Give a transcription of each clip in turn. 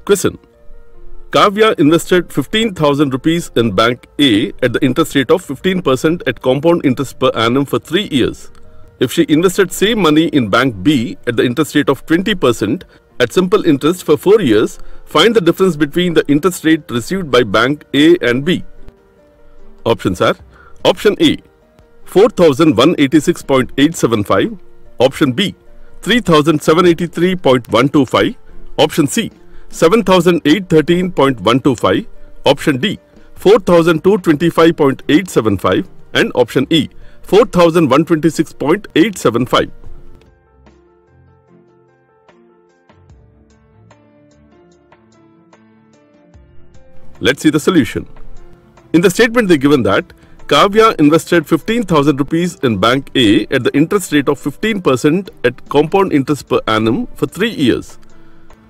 Question. Kavya invested 15,000 rupees in Bank A at the interest rate of 15% at compound interest per annum for 3 years. If she invested same money in Bank B at the interest rate of 20% at simple interest for 4 years, find the difference between the interest rate received by Bank A and B. Options are: Option A, 4,186.875, Option B, 3,783.125, Option C, 7,813.125, Option D, 4,225.875, and Option E, 4,126.875. Let's see the solution. In the statement they given that Kavya invested 15,000 rupees in Bank A at the interest rate of 15% at compound interest per annum for 3 years.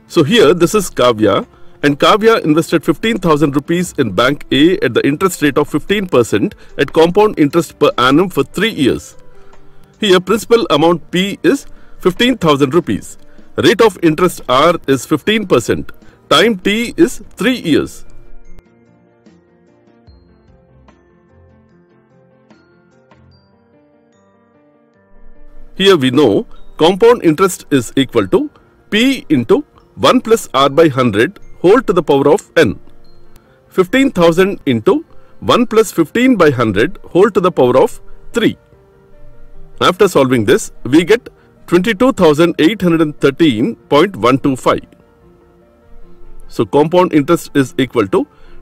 So here this is Kavya, and Kavya invested 15,000 rupees in Bank A at the interest rate of 15% at compound interest per annum for 3 years. Here principal amount P is 15,000 rupees. Rate of interest R is 15%. Time T is 3 years. Here we know compound interest is equal to P into 1 plus R by 100 whole to the power of n. 15,000 into 1 plus 15 by 100 whole to the power of 3. After solving this, we get 22,813.125. So compound interest is equal to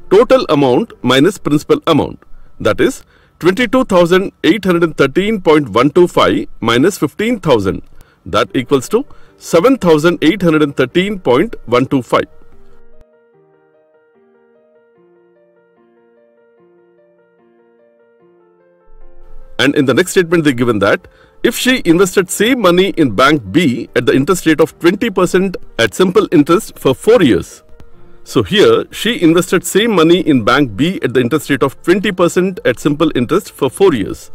total amount minus principal amount, that is 22,813.125 minus 15,000, that equals to 7,813.125. And in the next statement they given that if she invested same money in Bank B at the interest rate of 20% at simple interest for 4 years. So here she invested same money in Bank B at the interest rate of 20% at simple interest for 4 years.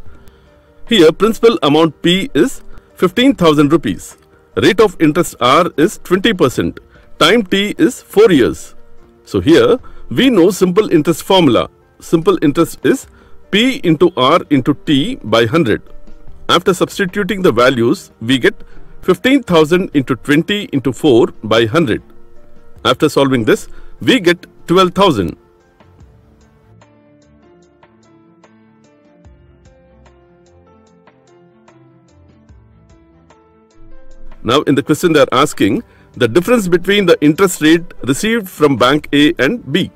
Here principal amount P is 15,000 rupees. Rate of interest R is 20%. Time T is 4 years. So here we know simple interest formula. Simple interest is P into R into T by 100. After substituting the values, we get 15,000 into 20 into 4 by 100. After solving this, we get 12,000. Now in the question they are asking the difference between the interest rate received from Bank A and B.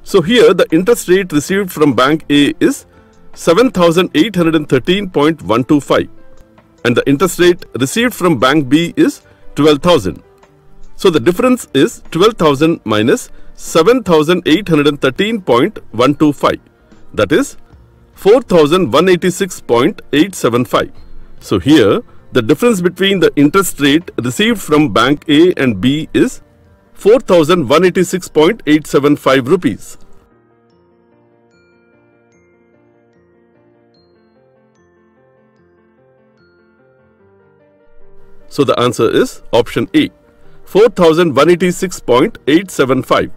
So here the interest rate received from Bank A is 7,813.125 and the interest rate received from Bank B is 12,000. So the difference is 12,000 minus 7,813.125, that is 4,186.875. So here the difference between the interest rate received from Bank A and B is 4,186.875 rupees. So the answer is option A, 4,186.875.